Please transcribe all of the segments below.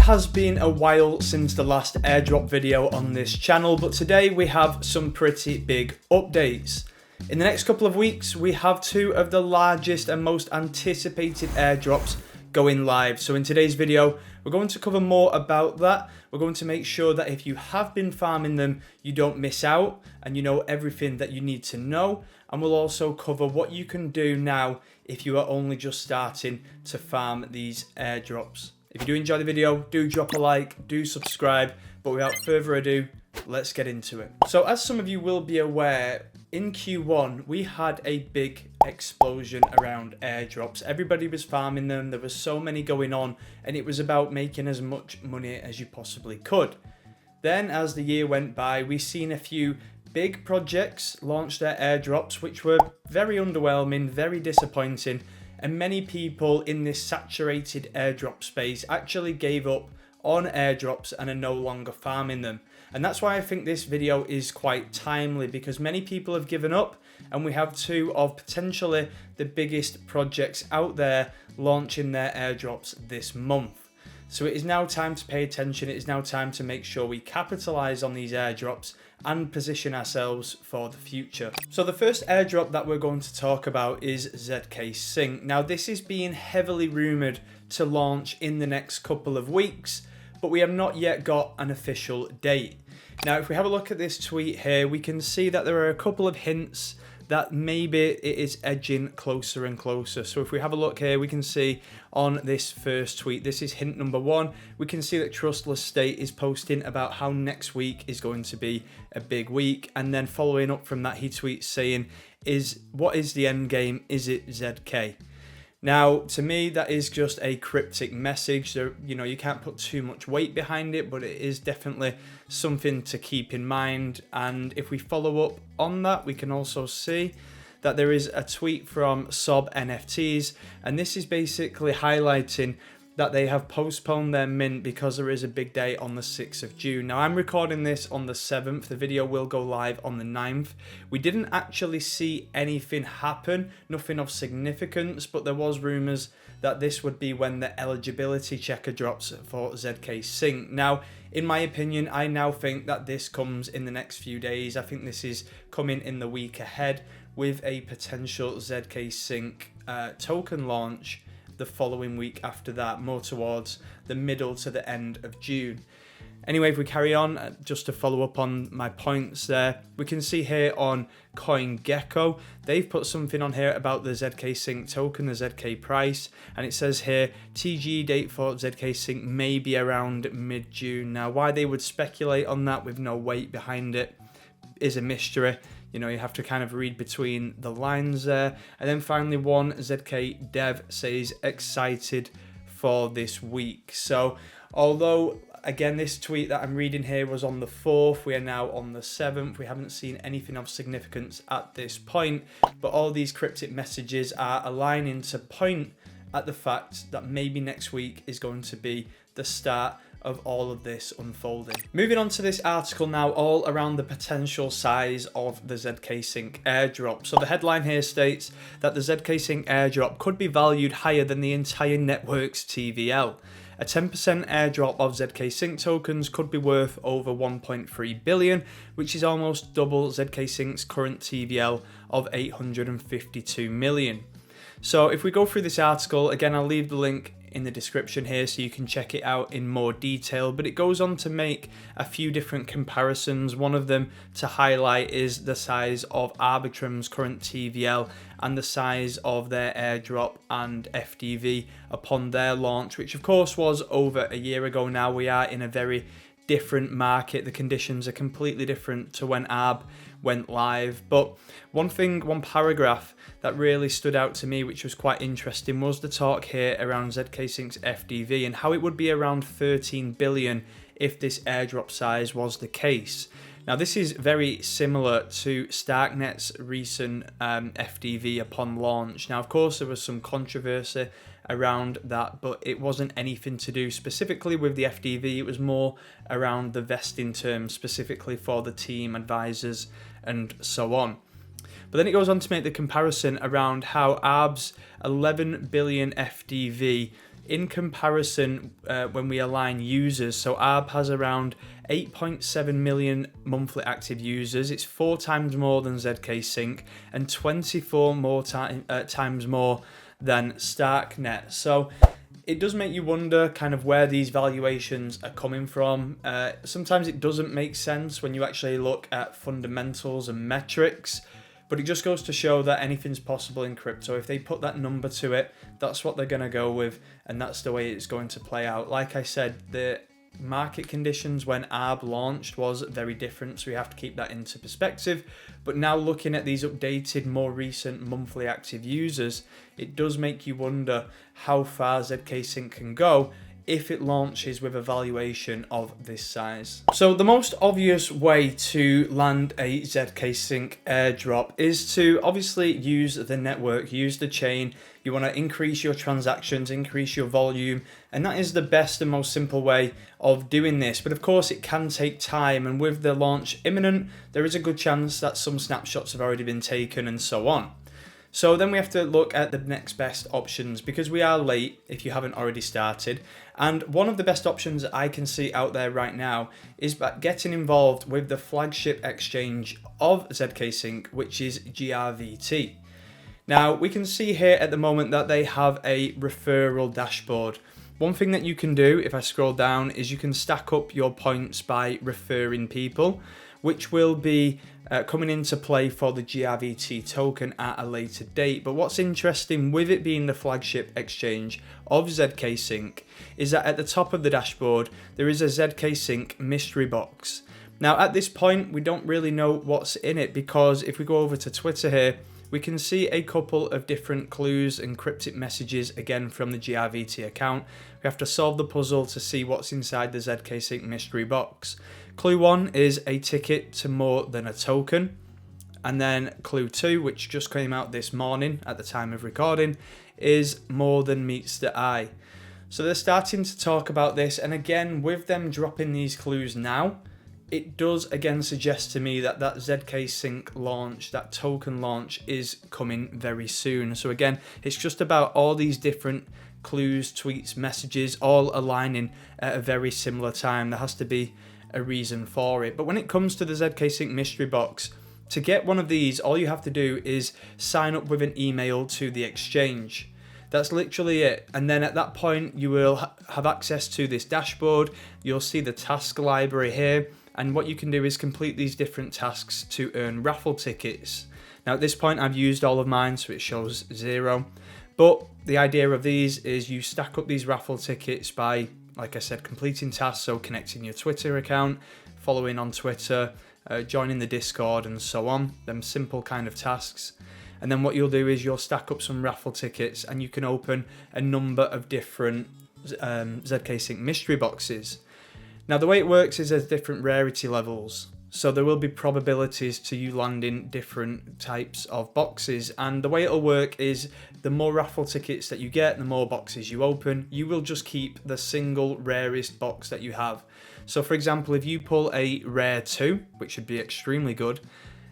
has been a while since the last airdrop video on this channel, but today we have some pretty big updates. In the next couple of weeks, we have two of the largest and most anticipated airdrops going live. So in today's video, we're going to cover more about that. We're going to make sure that if you have been farming them, you don't miss out and you know everything that you need to know. And we'll also cover what you can do now if you are only just starting to farm these airdrops. If you do enjoy the video, do drop a like, do subscribe, but without further ado, let's get into it. So as some of you will be aware, in Q1, we had a big explosion around airdrops. Everybody was farming them, there was so many going on, and it was about making as much money as you possibly could. Then as the year went by, we've seen a few big projects launch their airdrops, which were very underwhelming, very disappointing, and many people in this saturated airdrop space actually gave up on airdrops and are no longer farming them. And that's why I think this video is quite timely, because many people have given up and we have two of potentially the biggest projects out there launching their airdrops this month. So it is now time to pay attention. It is now time to make sure we capitalize on these airdrops and position ourselves for the future. So the first airdrop that we're going to talk about is ZkSync. Now this is being heavily rumored to launch in the next couple of weeks, but we have not yet got an official date. Now if we have a look at this tweet here, we can see that there are a couple of hints that maybe it is edging closer and closer. So if we have a look here, we can see on this first tweet, this is hint number one, we can see that Trustless State is posting about how next week is going to be a big week. And then following up from that, he tweets saying, what is the end game? Is it ZK? Now, to me, that is just a cryptic message. There, you can't put too much weight behind it, but it is definitely something to keep in mind. And if we follow up on that, we can also see that there is a tweet from Sob NFTs, and this is basically highlighting that they have postponed their mint because there is a big day on the 6th of June. Now I'm recording this on the 7th, the video will go live on the 9th. We didn't actually see anything happen, nothing of significance, but there was rumours that this would be when the eligibility checker drops for ZkSync. Now, in my opinion, I now think that this comes in the next few days. I think this is coming in the week ahead with a potential ZkSync token launch the following week after that, more towards the middle to the end of June. Anyway, if we carry on, just to follow up on my points there, we can see here on CoinGecko, they've put something on here about the ZkSync token, the ZK price, and it says here, TG date for ZkSync may be around mid-June. Now, why they would speculate on that with no weight behind it is a mystery. You have to kind of read between the lines there. And then finally, one ZK dev says excited for this week. So although, again, this tweet that I'm reading here was on the 4th, we are now on the 7th. We haven't seen anything of significance at this point, but all these cryptic messages are aligning to point at the fact that maybe next week is going to be the start of all of this unfolding. Moving on to this article now, all around the potential size of the ZkSync airdrop. So the headline here states that the ZkSync airdrop could be valued higher than the entire network's TVL. A 10% airdrop of ZkSync tokens could be worth over 1.3 billion, which is almost double ZkSync's current TVL of 852 million. So if we go through this article, again, I'll leave the link in the description here so you can check it out in more detail, but it goes on to make a few different comparisons. One of them to highlight is the size of Arbitrum's current TVL and the size of their airdrop and FDV upon their launch, which of course was over a year ago now. We are in a very different market. The conditions are completely different to when Arb went live. But one paragraph that really stood out to me, which was quite interesting, was the talk here around ZkSync's FDV and how it would be around 13 billion if this airdrop size was the case. Now this is very similar to Starknet's recent FDV upon launch. Now of course there was some controversy around that, but it wasn't anything to do specifically with the FDV. It was more around the vesting terms specifically for the team, advisors and so on. But then it goes on to make the comparison around how ARB's 11 billion FDV in comparison when we align users. So ARB has around 8.7 million monthly active users. It's 4 times more than ZkSync and 24 more times more than StarkNet. So it does make you wonder kind of where these valuations are coming from. Sometimes it doesn't make sense when you actually look at fundamentals and metrics, but it just goes to show that anything's possible in crypto. If they put that number to it, that's what they're going to go with, and that's the way it's going to play out. Like I said, the market conditions when ARB launched was very different, so we have to keep that into perspective. But now looking at these updated, more recent monthly active users, it does make you wonder how far ZkSync can go if it launches with a valuation of this size. So the most obvious way to land a ZkSync airdrop is to obviously use the network, use the chain. You want to increase your transactions, increase your volume, and that is the best and most simple way of doing this. But of course it can take time, and with the launch imminent, there is a good chance that some snapshots have already been taken and so on. So then we have to look at the next best options, because we are late if you haven't already started. And one of the best options I can see out there right now is getting involved with the flagship exchange of ZkSync, which is GRVT. Now we can see here at the moment that they have a referral dashboard. One thing that you can do, if I scroll down, is you can stack up your points by referring people, which will be coming into play for the GRVT token at a later date. But what's interesting with it being the flagship exchange of ZkSync is that at the top of the dashboard, there is a ZkSync mystery box. Now at this point, we don't really know what's in it, because if we go over to Twitter here, we can see a couple of different clues and cryptic messages again from the GRVT account. We have to solve the puzzle to see what's inside the ZkSync mystery box. Clue 1 is a ticket to more than a token. And then clue 2, which just came out this morning at the time of recording, is more than meets the eye. So they're starting to talk about this, and again, with them dropping these clues now, it does again suggest to me that that ZkSync launch, that token launch, is coming very soon. So again, it's just about all these different clues, tweets, messages, all aligning at a very similar time. There has to be a reason for it. But when it comes to the ZkSync mystery box, to get one of these, all you have to do is sign up with an email to the exchange. That's literally it. And then at that point, you will have access to this dashboard. You'll see the task library here. And what you can do is complete these different tasks to earn raffle tickets. Now at this point, I've used all of mine, so it shows 0. But the idea of these is you stack up these raffle tickets by, like I said, completing tasks, so connecting your Twitter account, following on Twitter, joining the Discord and so on, them simple kind of tasks. And then what you'll do is you'll stack up some raffle tickets and you can open a number of different ZkSync mystery boxes. Now the way it works is there's different rarity levels. So there will be probabilities to you landing different types of boxes, and the way it'll work is the more raffle tickets that you get, the more boxes you open, you will just keep the single rarest box that you have. So for example, if you pull a rare 2, which should be extremely good,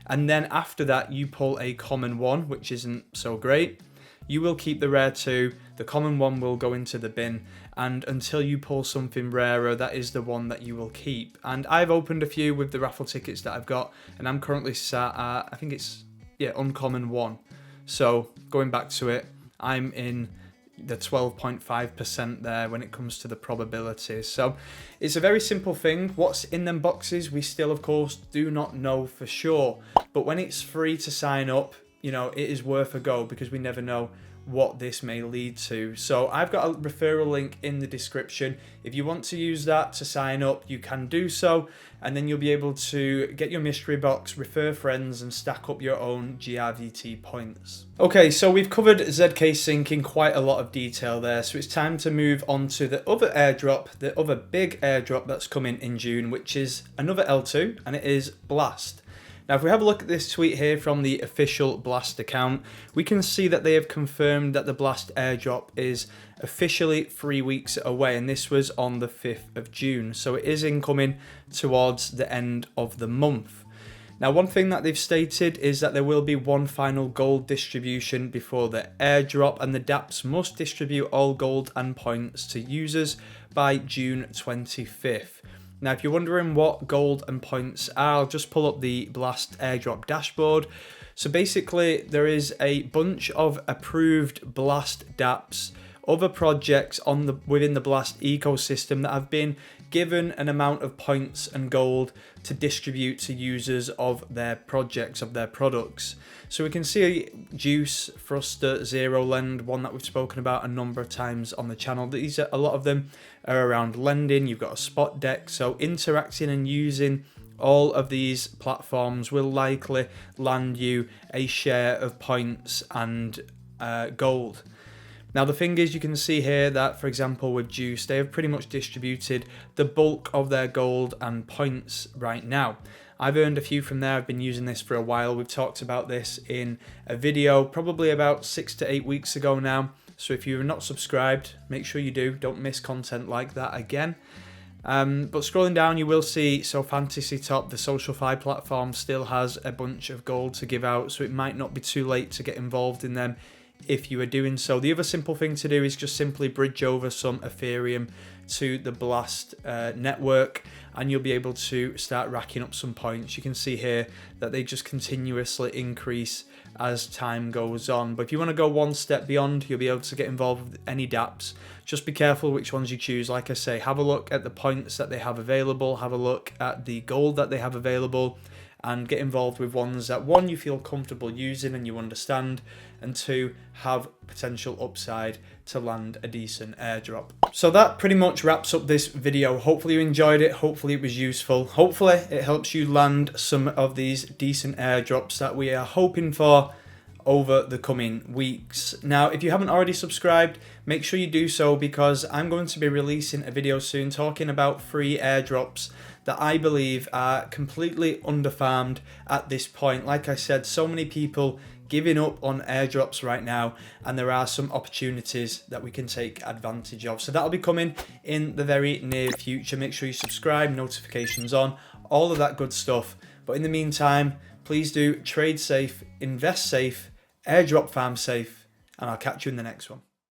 and then after that you pull a common 1, which isn't so great, you will keep the rare 2, the common 1 will go into the bin, and until you pull something rarer, that is the one that you will keep. And I've opened a few with the raffle tickets that I've got, and I'm currently sat at, I think it's, uncommon 1. So going back to it, I'm in the 12.5% there when it comes to the probabilities. So it's a very simple thing. What's in them boxes, we still, of course, do not know for sure. But when it's free to sign up, it is worth a go, because we never know what this may lead to. So I've got a referral link in the description. If you want to use that to sign up, you can do so, and then you'll be able to get your mystery box, refer friends, and stack up your own GRVT points. Okay, so we've covered ZkSync in quite a lot of detail there, so it's time to move on to the other airdrop, the other big airdrop that's coming in June, which is another L2, and it is Blast. Now, if we have a look at this tweet here from the official Blast account, we can see that they have confirmed that the Blast airdrop is officially 3 weeks away, and this was on the 5th of June. So it is incoming towards the end of the month. Now, one thing that they've stated is that there will be one final gold distribution before the airdrop, and the dApps must distribute all gold and points to users by June 25th. Now, if you're wondering what gold and points are, I'll just pull up the Blast airdrop dashboard. So basically, there is a bunch of approved Blast dApps, other projects within the Blast ecosystem that have been given an amount of points and gold to distribute to users of their projects, of their products. So we can see Juice, Fruster, ZeroLend, one that we've spoken about a number of times on the channel. These are, a lot of them are around lending. You've got a spot deck, so interacting and using all of these platforms will likely land you a share of points and gold. Now, the thing is, you can see here that, for example, with Juice, they have pretty much distributed the bulk of their gold and points right now. I've earned a few from there. I've been using this for a while. We've talked about this in a video probably about 6 to 8 weeks ago now. So if you're not subscribed, make sure you do. Don't miss content like that again. But scrolling down, you will see, so Fantasy Top, the SocialFi platform, still has a bunch of gold to give out. So it might not be too late to get involved in them if you are doing so. The other simple thing to do is just simply bridge over some Ethereum to the Blast network, and you'll be able to start racking up some points. You can see here that they just continuously increase as time goes on. But if you want to go one step beyond, you'll be able to get involved with any dApps. Just be careful which ones you choose. Like I say, have a look at the points that they have available, have a look at the gold that they have available, and get involved with ones that, one, you feel comfortable using and you understand, and two, have potential upside to land a decent airdrop. So that pretty much wraps up this video. Hopefully you enjoyed it. Hopefully it was useful. Hopefully it helps you land some of these decent airdrops that we are hoping for over the coming weeks. Now, if you haven't already subscribed, make sure you do so, because I'm going to be releasing a video soon talking about free airdrops that I believe are completely underfarmed at this point. Like I said, so many people giving up on airdrops right now, and there are some opportunities that we can take advantage of. So that'll be coming in the very near future. Make sure you subscribe, notifications on, all of that good stuff. But in the meantime, please do trade safe, invest safe, airdrop farm safe, and I'll catch you in the next one.